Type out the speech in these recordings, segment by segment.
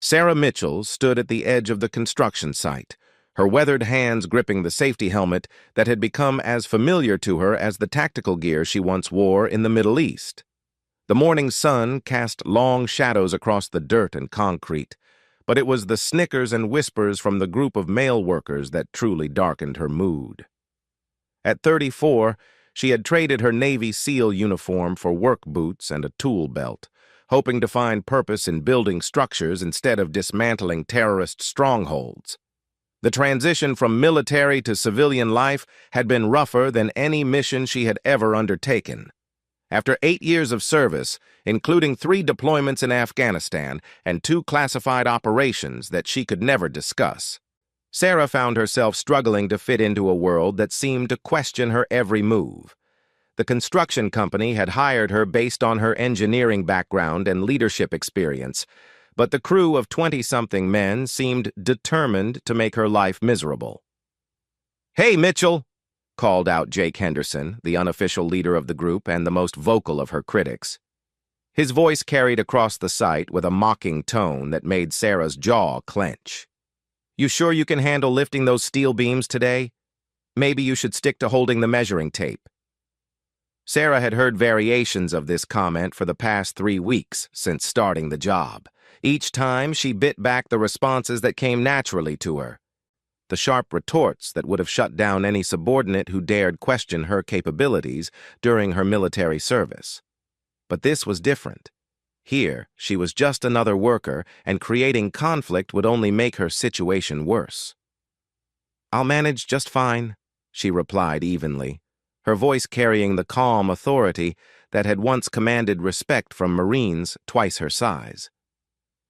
Sarah Mitchell stood at the edge of the construction site, her weathered hands gripping the safety helmet that had become as familiar to her as the tactical gear she once wore in the Middle East. The morning sun cast long shadows across the dirt and concrete, but it was the snickers and whispers from the group of male workers that truly darkened her mood. At 34, she had traded her Navy SEAL uniform for work boots and a tool belt, hoping to find purpose in building structures instead of dismantling terrorist strongholds. The transition from military to civilian life had been rougher than any mission she had ever undertaken. After 8 years of service, including 3 deployments in Afghanistan and 2 classified operations that she could never discuss, Sarah found herself struggling to fit into a world that seemed to question her every move. The construction company had hired her based on her engineering background and leadership experience, but the crew of 20-something men seemed determined to make her life miserable. "Hey, Mitchell!" called out Jake Henderson, the unofficial leader of the group and the most vocal of her critics. His voice carried across the site with a mocking tone that made Sarah's jaw clench. "You sure you can handle lifting those steel beams today? Maybe you should stick to holding the measuring tape." Sarah had heard variations of this comment for the past 3 weeks since starting the job. Each time, she bit back the responses that came naturally to her, the sharp retorts that would have shut down any subordinate who dared question her capabilities during her military service. But this was different. Here, she was just another worker, and creating conflict would only make her situation worse. "I'll manage just fine," she replied evenly, her voice carrying the calm authority that had once commanded respect from Marines twice her size.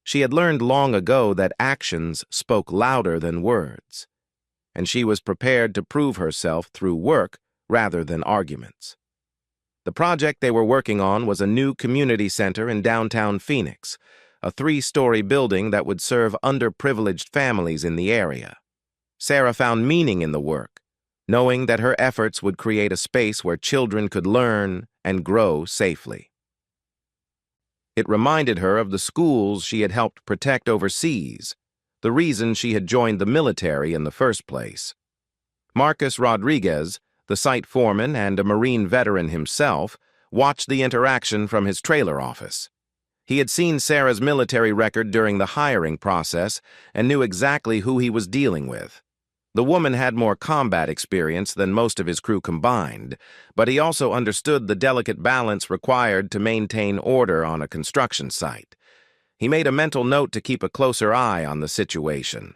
She had learned long ago that actions spoke louder than words, and she was prepared to prove herself through work rather than arguments. The project they were working on was a new community center in downtown Phoenix, a 3-story building that would serve underprivileged families in the area. Sarah found meaning in the work, knowing that her efforts would create a space where children could learn and grow safely. It reminded her of the schools she had helped protect overseas, the reason she had joined the military in the first place. Marcus Rodriguez, the site foreman and a Marine veteran himself, watched the interaction from his trailer office. He had seen Sarah's military record during the hiring process and knew exactly who he was dealing with. The woman had more combat experience than most of his crew combined, but he also understood the delicate balance required to maintain order on a construction site. He made a mental note to keep a closer eye on the situation.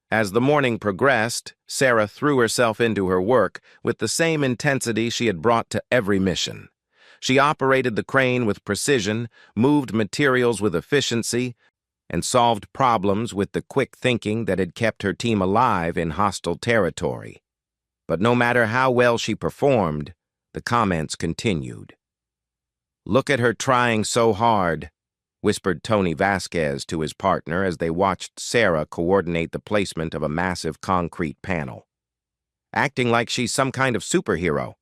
As the morning progressed, Sarah threw herself into her work with the same intensity she had brought to every mission. She operated the crane with precision, moved materials with efficiency, and solved problems with the quick thinking that had kept her team alive in hostile territory. But no matter how well she performed, the comments continued. "Look at her trying so hard," whispered Tony Vasquez to his partner as they watched Sarah coordinate the placement of a massive concrete panel. "Acting like she's some kind of superhero."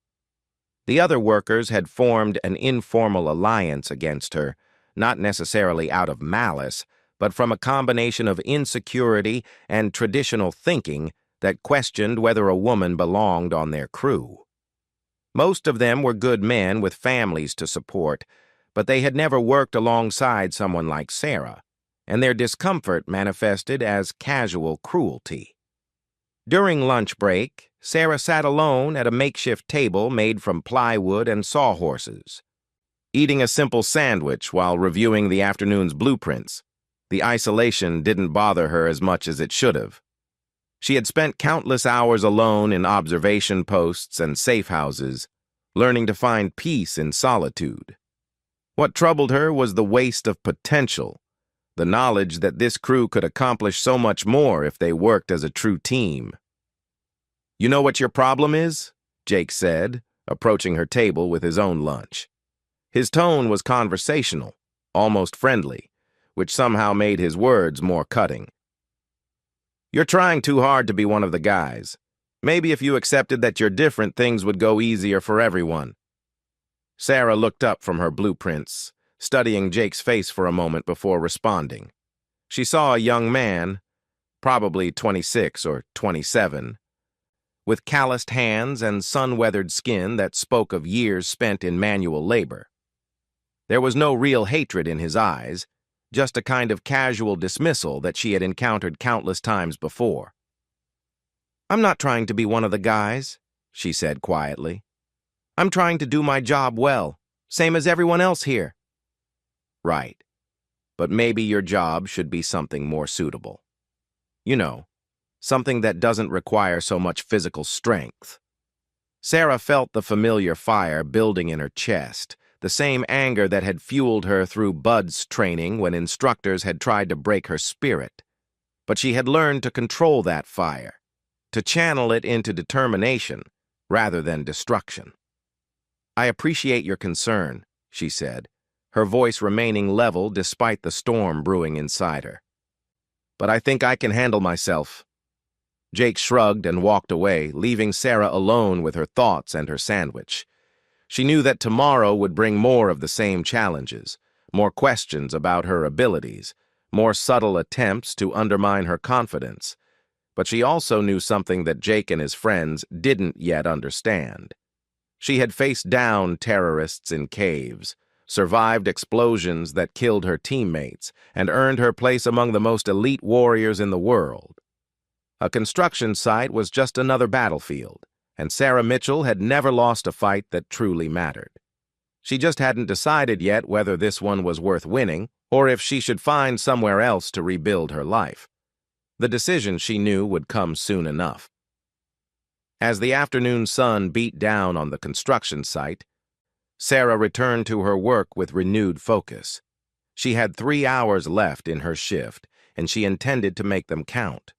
The other workers had formed an informal alliance against her, not necessarily out of malice, but from a combination of insecurity and traditional thinking that questioned whether a woman belonged on their crew. Most of them were good men with families to support, but they had never worked alongside someone like Sarah, and their discomfort manifested as casual cruelty. During lunch break, Sarah sat alone at a makeshift table made from plywood and sawhorses, eating a simple sandwich while reviewing the afternoon's blueprints. The isolation didn't bother her as much as it should have. She had spent countless hours alone in observation posts and safe houses, learning to find peace in solitude. What troubled her was the waste of potential, the knowledge that this crew could accomplish so much more if they worked as a true team. "You know what your problem is?" Jake said, approaching her table with his own lunch. His tone was conversational, almost friendly, which somehow made his words more cutting. "You're trying too hard to be one of the guys. Maybe if you accepted that you're different, things would go easier for everyone." Sarah looked up from her blueprints, studying Jake's face for a moment before responding. She saw a young man, probably 26 or 27, with calloused hands and sun-weathered skin that spoke of years spent in manual labor. There was no real hatred in his eyes, just a kind of casual dismissal that she had encountered countless times before. "I'm not trying to be one of the guys," she said quietly. "I'm trying to do my job well, same as everyone else here." "Right. But maybe your job should be something more suitable. You know, something that doesn't require so much physical strength." Sarah felt the familiar fire building in her chest, the same anger that had fueled her through Bud's training when instructors had tried to break her spirit. But she had learned to control that fire, to channel it into determination rather than destruction. "I appreciate your concern," she said, her voice remaining level despite the storm brewing inside her. "But I think I can handle myself." Jake shrugged and walked away, leaving Sarah alone with her thoughts and her sandwich. She knew that tomorrow would bring more of the same challenges, more questions about her abilities, more subtle attempts to undermine her confidence. But she also knew something that Jake and his friends didn't yet understand. She had faced down terrorists in caves, survived explosions that killed her teammates, and earned her place among the most elite warriors in the world. A construction site was just another battlefield, and Sarah Mitchell had never lost a fight that truly mattered. She just hadn't decided yet whether this one was worth winning or if she should find somewhere else to rebuild her life. The decision, she knew, would come soon enough. As the afternoon sun beat down on the construction site, Sarah returned to her work with renewed focus. She had 3 hours left in her shift, and she intended to make them count.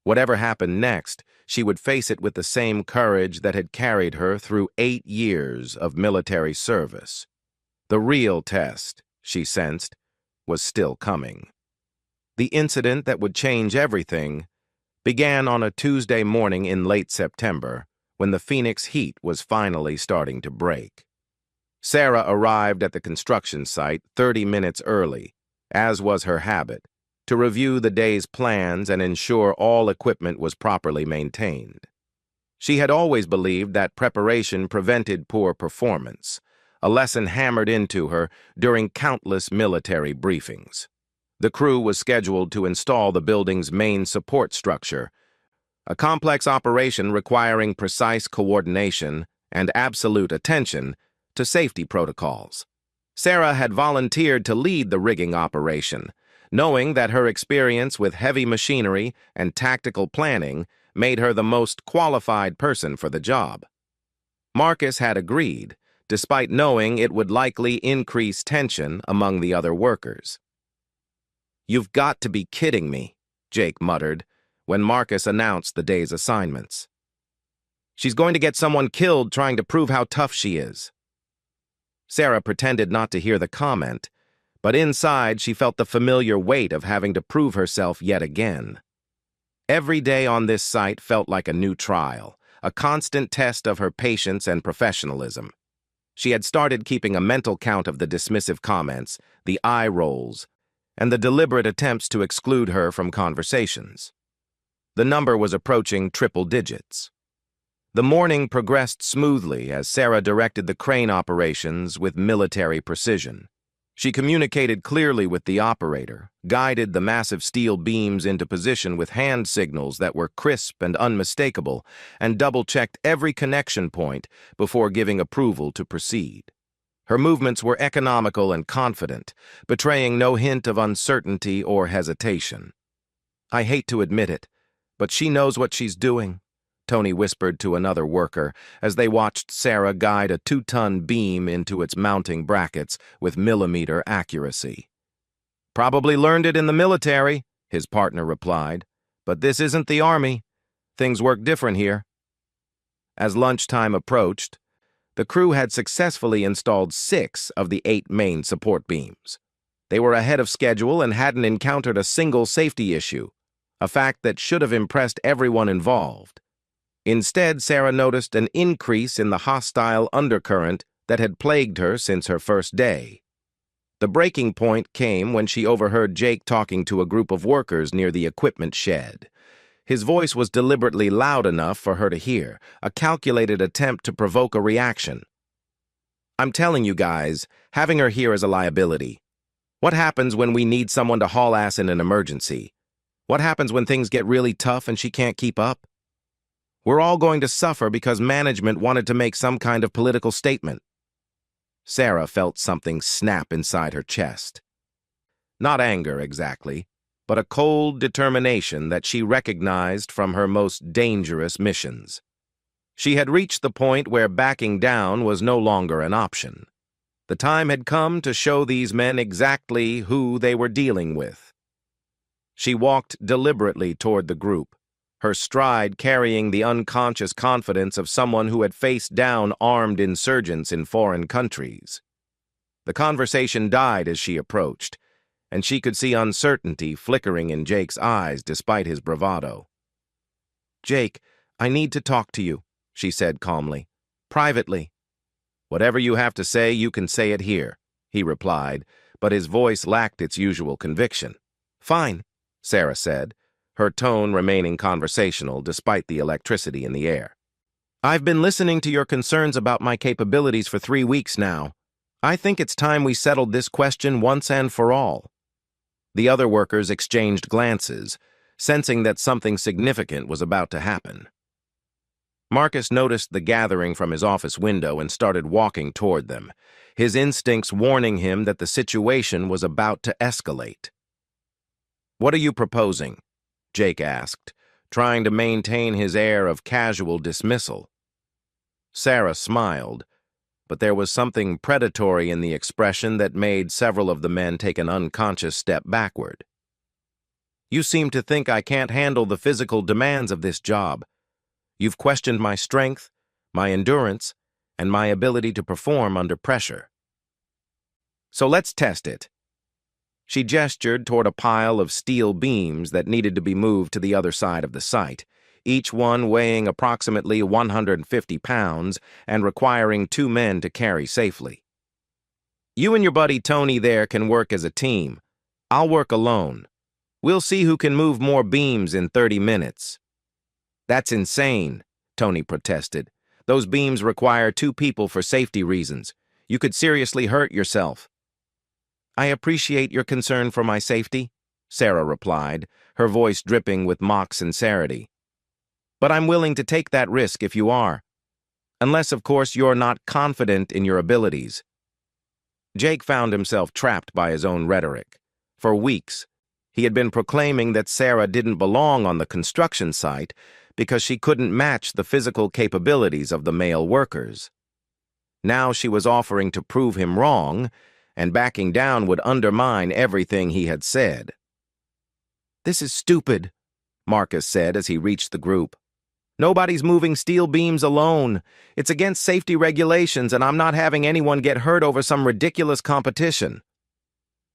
Whatever happened next, she would face it with the same courage that had carried her through 8 years of military service. The real test, she sensed, was still coming. The incident that would change everything began on a Tuesday morning in late September, when the Phoenix heat was finally starting to break. Sarah arrived at the construction site 30 minutes early, as was her habit, to review the day's plans and ensure all equipment was properly maintained. She had always believed that preparation prevented poor performance, a lesson hammered into her during countless military briefings. The crew was scheduled to install the building's main support structure, a complex operation requiring precise coordination and absolute attention to safety protocols. Sarah had volunteered to lead the rigging operation, knowing that her experience with heavy machinery and tactical planning made her the most qualified person for the job. Marcus had agreed, despite knowing it would likely increase tension among the other workers. "You've got to be kidding me," Jake muttered when Marcus announced the day's assignments. "She's going to get someone killed trying to prove how tough she is." Sarah pretended not to hear the comment, but inside she felt the familiar weight of having to prove herself yet again. Every day on this site felt like a new trial, a constant test of her patience and professionalism. She had started keeping a mental count of the dismissive comments, the eye rolls, and the deliberate attempts to exclude her from conversations. The number was approaching triple digits. The morning progressed smoothly as Sarah directed the crane operations with military precision. She communicated clearly with the operator, guided the massive steel beams into position with hand signals that were crisp and unmistakable, and double-checked every connection point before giving approval to proceed. Her movements were economical and confident, betraying no hint of uncertainty or hesitation. "I hate to admit it, but she knows what she's doing," Tony whispered to another worker as they watched Sarah guide a 2-ton beam into its mounting brackets with millimeter accuracy. "Probably learned it in the military," his partner replied, "but this isn't the Army. Things work different here." As lunchtime approached, the crew had successfully installed 6 of the 8 main support beams. They were ahead of schedule and hadn't encountered a single safety issue, a fact that should have impressed everyone involved. Instead, Sarah noticed an increase in the hostile undercurrent that had plagued her since her first day. The breaking point came when she overheard Jake talking to a group of workers near the equipment shed. His voice was deliberately loud enough for her to hear, a calculated attempt to provoke a reaction. "I'm telling you guys, having her here is a liability. What happens when we need someone to haul ass in an emergency? What happens when things get really tough and she can't keep up? We're all going to suffer because management wanted to make some kind of political statement." Sarah felt something snap inside her chest. Not anger, exactly, but a cold determination that she recognized from her most dangerous missions. She had reached the point where backing down was no longer an option. The time had come to show these men exactly who they were dealing with. She walked deliberately toward the group, her stride carrying the unconscious confidence of someone who had faced down armed insurgents in foreign countries. The conversation died as she approached, and she could see uncertainty flickering in Jake's eyes despite his bravado. "Jake, I need to talk to you," she said calmly. "Privately." "Whatever you have to say, you can say it here," he replied, but his voice lacked its usual conviction. "Fine," Sarah said, her tone remaining conversational despite the electricity in the air. "I've been listening to your concerns about my capabilities for 3 weeks now. I think it's time we settled this question once and for all." The other workers exchanged glances, sensing that something significant was about to happen. Marcus noticed the gathering from his office window and started walking toward them, his instincts warning him that the situation was about to escalate. "What are you proposing?" Jake asked, trying to maintain his air of casual dismissal. Sarah smiled, but there was something predatory in the expression that made several of the men take an unconscious step backward. "You seem to think I can't handle the physical demands of this job. You've questioned my strength, my endurance, and my ability to perform under pressure. So let's test it." She gestured toward a pile of steel beams that needed to be moved to the other side of the site, each one weighing approximately 150 pounds and requiring 2 men to carry safely. "You and your buddy Tony there can work as a team. I'll work alone. We'll see who can move more beams in 30 minutes. "That's insane," Tony protested. "Those beams require 2 people for safety reasons. You could seriously hurt yourself." "I appreciate your concern for my safety," Sarah replied, her voice dripping with mock sincerity. "But I'm willing to take that risk if you are. Unless, of course, you're not confident in your abilities." Jake found himself trapped by his own rhetoric. For weeks, he had been proclaiming that Sarah didn't belong on the construction site because she couldn't match the physical capabilities of the male workers. Now she was offering to prove him wrong, and backing down would undermine everything he had said. "This is stupid," Marcus said as he reached the group. "Nobody's moving steel beams alone. It's against safety regulations, and I'm not having anyone get hurt over some ridiculous competition."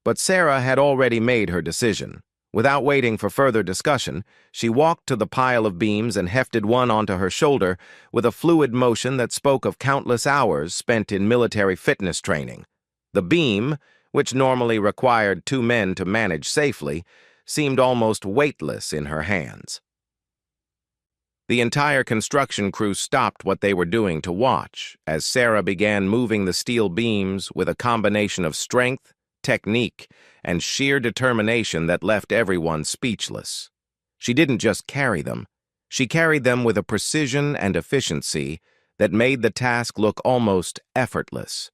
But Sarah had already made her decision. Without waiting for further discussion, she walked to the pile of beams and hefted one onto her shoulder with a fluid motion that spoke of countless hours spent in military fitness training. The beam, which normally required 2 men to manage safely, seemed almost weightless in her hands. The entire construction crew stopped what they were doing to watch as Sarah began moving the steel beams with a combination of strength, technique, and sheer determination that left everyone speechless. She didn't just carry them. She carried them with a precision and efficiency that made the task look almost effortless.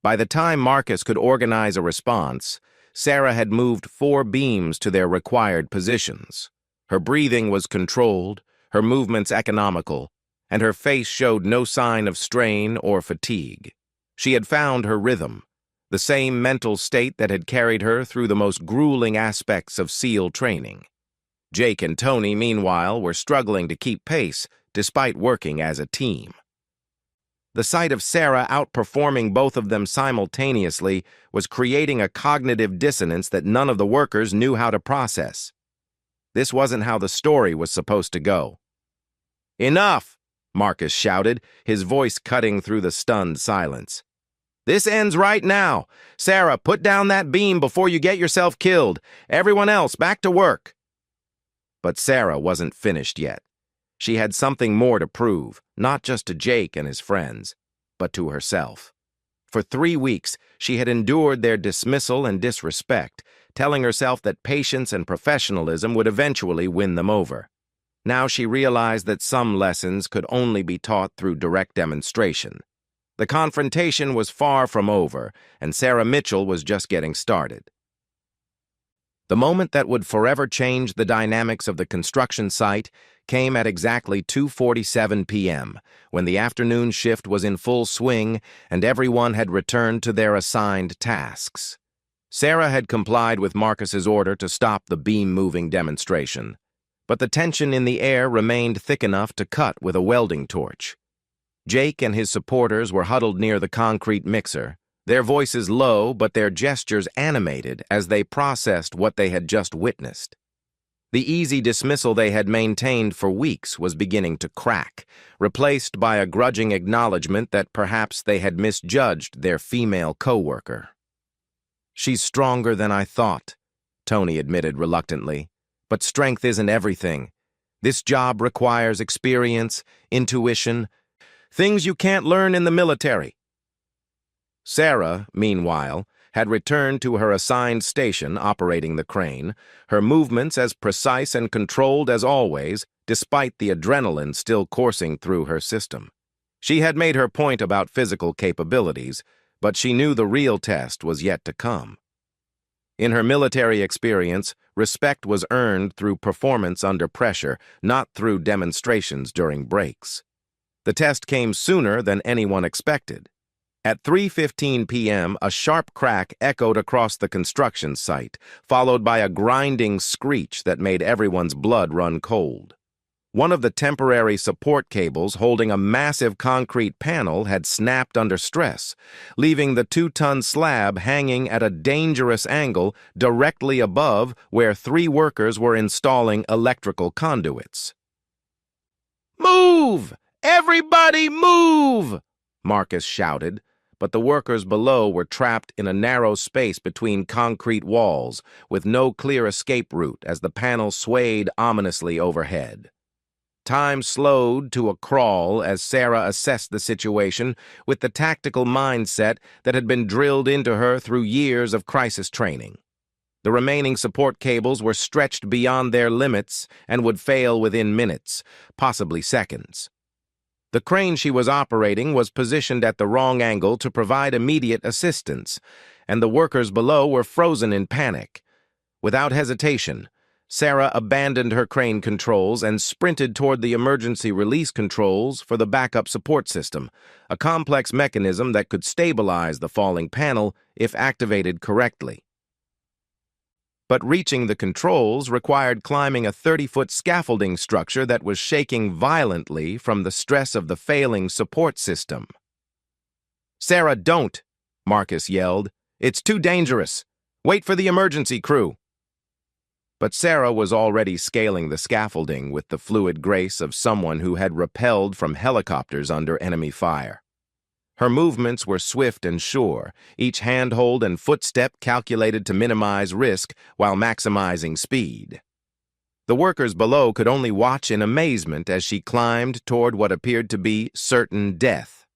By the time Marcus could organize a response, Sarah had moved 4 beams to their required positions. Her breathing was controlled, her movements economical, and her face showed no sign of strain or fatigue. She had found her rhythm, the same mental state that had carried her through the most grueling aspects of SEAL training. Jake and Tony, meanwhile, were struggling to keep pace despite working as a team. The sight of Sarah outperforming both of them simultaneously was creating a cognitive dissonance that none of the workers knew how to process. This wasn't how the story was supposed to go. "Enough!" Marcus shouted, his voice cutting through the stunned silence. This ends right now. Sarah, put down that beam before you get yourself killed. Everyone else, back to work. But Sarah wasn't finished yet. She had something more to prove, not just to Jake and his friends, but to herself. For 3 weeks, she had endured their dismissal and disrespect, telling herself that patience and professionalism would eventually win them over. Now she realized that some lessons could only be taught through direct demonstration. The confrontation was far from over, and Sarah Mitchell was just getting started. The moment that would forever change the dynamics of the construction site came at exactly 2:47 p.m., when the afternoon shift was in full swing and everyone had returned to their assigned tasks. Sarah had complied with Marcus's order to stop the beam-moving demonstration, but the tension in the air remained thick enough to cut with a welding torch. Jake and his supporters were huddled near the concrete mixer, their voices low but their gestures animated as they processed what they had just witnessed. The easy dismissal they had maintained for weeks was beginning to crack, replaced by a grudging acknowledgement that perhaps they had misjudged their female co-worker. "She's stronger than I thought," Tony admitted reluctantly. "But strength isn't everything. This job requires experience, intuition, things you can't learn in the military." Sarah, meanwhile, had returned to her assigned station operating the crane, her movements as precise and controlled as always, despite the adrenaline still coursing through her system. She had made her point about physical capabilities, but she knew the real test was yet to come. In her military experience, respect was earned through performance under pressure, not through demonstrations during breaks. The test came sooner than anyone expected. At 3:15 p.m., a sharp crack echoed across the construction site, followed by a grinding screech that made everyone's blood run cold. One of the temporary support cables holding a massive concrete panel had snapped under stress, leaving the 2-ton slab hanging at a dangerous angle directly above where 3 workers were installing electrical conduits. "Move! Everybody move!" Marcus shouted, but the workers below were trapped in a narrow space between concrete walls, with no clear escape route as the panel swayed ominously overhead. Time slowed to a crawl as Sarah assessed the situation with the tactical mindset that had been drilled into her through years of crisis training. The remaining support cables were stretched beyond their limits and would fail within minutes, possibly seconds. The crane she was operating was positioned at the wrong angle to provide immediate assistance, and the workers below were frozen in panic. Without hesitation, Sarah abandoned her crane controls and sprinted toward the emergency release controls for the backup support system, a complex mechanism that could stabilize the falling panel if activated correctly. But reaching the controls required climbing a 30-foot scaffolding structure that was shaking violently from the stress of the failing support system. "Sarah, don't!" Marcus yelled. "It's too dangerous. Wait for the emergency crew." But Sarah was already scaling the scaffolding with the fluid grace of someone who had rappelled from helicopters under enemy fire. Her movements were swift and sure, each handhold and footstep calculated to minimize risk while maximizing speed. The workers below could only watch in amazement as she climbed toward what appeared to be certain death.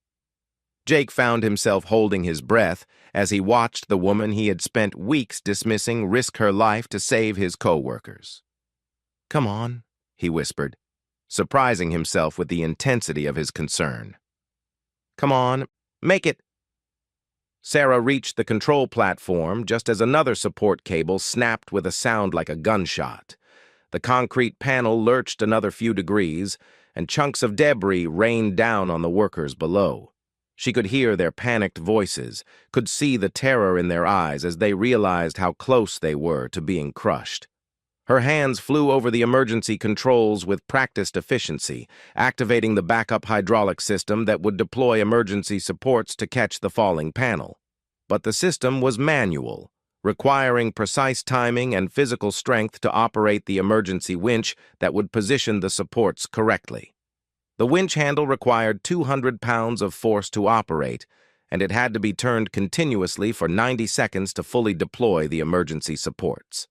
Jake found himself holding his breath as he watched the woman he had spent weeks dismissing risk her life to save his co-workers. "Come on," he whispered, surprising himself with the intensity of his concern. "Come on, make it." Sarah reached the control platform just as another support cable snapped with a sound like a gunshot. The concrete panel lurched another few degrees, and chunks of debris rained down on the workers below. She could hear their panicked voices, could see the terror in their eyes as they realized how close they were to being crushed. Her hands flew over the emergency controls with practiced efficiency, activating the backup hydraulic system that would deploy emergency supports to catch the falling panel. But the system was manual, requiring precise timing and physical strength to operate the emergency winch that would position the supports correctly. The winch handle required 200 pounds of force to operate, and it had to be turned continuously for 90 seconds to fully deploy the emergency supports.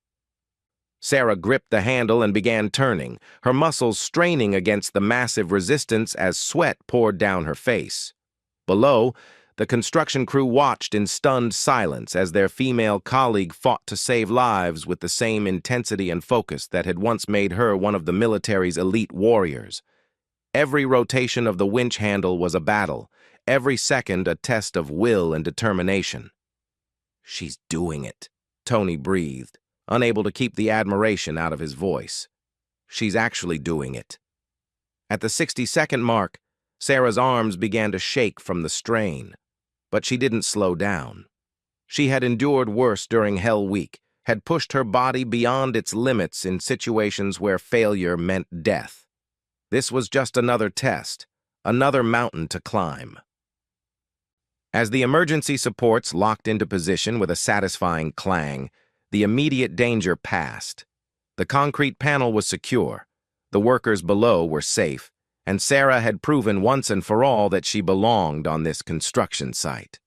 Sarah gripped the handle and began turning, her muscles straining against the massive resistance as sweat poured down her face. Below, the construction crew watched in stunned silence as their female colleague fought to save lives with the same intensity and focus that had once made her one of the military's elite warriors. Every rotation of the winch handle was a battle, every second a test of will and determination. "She's doing it," Tony breathed, unable to keep the admiration out of his voice. "She's actually doing it." At the 60-second mark, Sarah's arms began to shake from the strain, but she didn't slow down. She had endured worse during Hell Week, had pushed her body beyond its limits in situations where failure meant death. This was just another test, another mountain to climb. As the emergency supports locked into position with a satisfying clang, the immediate danger passed. The concrete panel was secure, the workers below were safe, and Sarah had proven once and for all that she belonged on this construction site.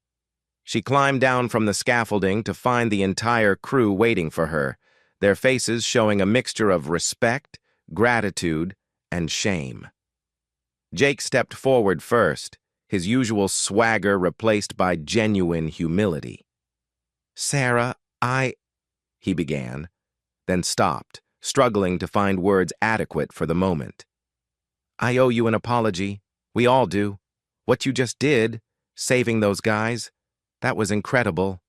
She climbed down from the scaffolding to find the entire crew waiting for her, their faces showing a mixture of respect, gratitude, and shame. Jake stepped forward first, his usual swagger replaced by genuine humility. "Sarah, he began, then stopped, struggling to find words adequate for the moment. "I owe you an apology. We all do. What you just did, saving those guys, that was incredible."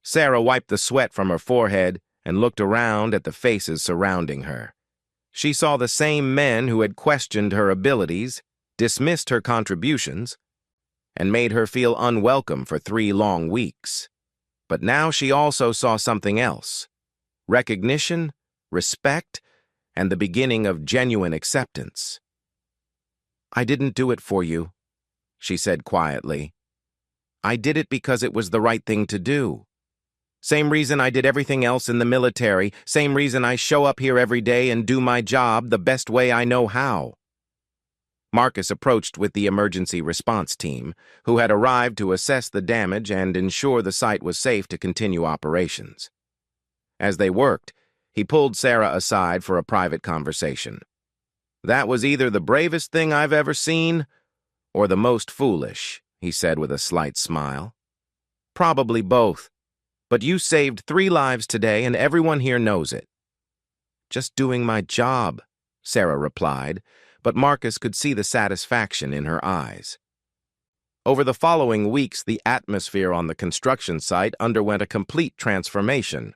Sarah wiped the sweat from her forehead and looked around at the faces surrounding her. She saw the same men who had questioned her abilities, dismissed her contributions, and made her feel unwelcome for 3 long weeks. But now she also saw something else: recognition, respect, and the beginning of genuine acceptance. "I didn't do it for you," she said quietly. "I did it because it was the right thing to do. Same reason I did everything else in the military, same reason I show up here every day and do my job the best way I know how." Marcus approached with the emergency response team, who had arrived to assess the damage and ensure the site was safe to continue operations. As they worked, he pulled Sarah aside for a private conversation. "That was either the bravest thing I've ever seen or the most foolish," he said with a slight smile. "Probably both, but you saved 3 lives today and everyone here knows it." "Just doing my job," Sarah replied, but Marcus could see the satisfaction in her eyes. Over the following weeks, the atmosphere on the construction site underwent a complete transformation.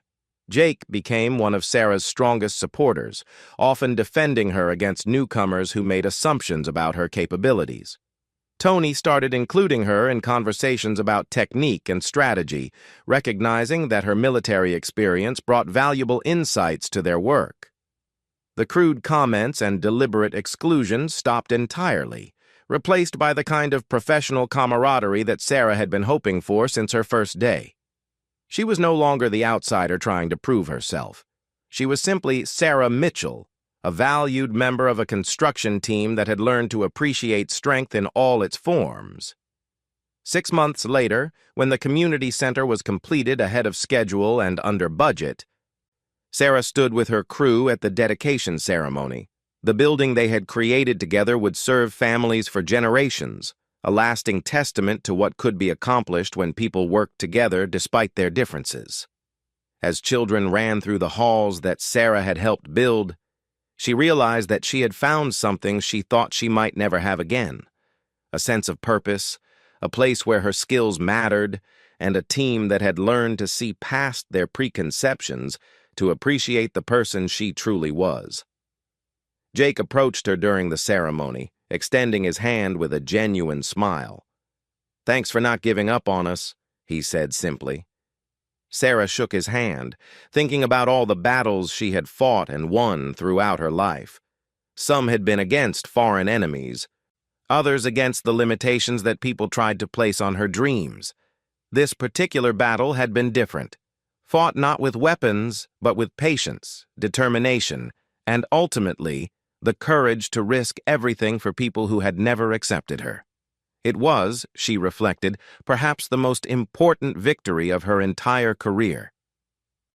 Jake became one of Sarah's strongest supporters, often defending her against newcomers who made assumptions about her capabilities. Tony started including her in conversations about technique and strategy, recognizing that her military experience brought valuable insights to their work. The crude comments and deliberate exclusion stopped entirely, replaced by the kind of professional camaraderie that Sarah had been hoping for since her first day. She was no longer the outsider trying to prove herself. She was simply Sarah Mitchell, a valued member of a construction team that had learned to appreciate strength in all its forms. 6 months later, when the community center was completed ahead of schedule and under budget, Sarah stood with her crew at the dedication ceremony. The building they had created together would serve families for generations, a lasting testament to what could be accomplished when people worked together despite their differences. As children ran through the halls that Sarah had helped build, she realized that she had found something she thought she might never have again: a sense of purpose, a place where her skills mattered, and a team that had learned to see past their preconceptions to appreciate the person she truly was. Jake approached her during the ceremony, extending his hand with a genuine smile. "Thanks for not giving up on us," he said simply. Sarah shook his hand, thinking about all the battles she had fought and won throughout her life. Some had been against foreign enemies, others against the limitations that people tried to place on her dreams. This particular battle had been different, fought not with weapons, but with patience, determination, and ultimately, the courage to risk everything for people who had never accepted her. It was, she reflected, perhaps the most important victory of her entire career.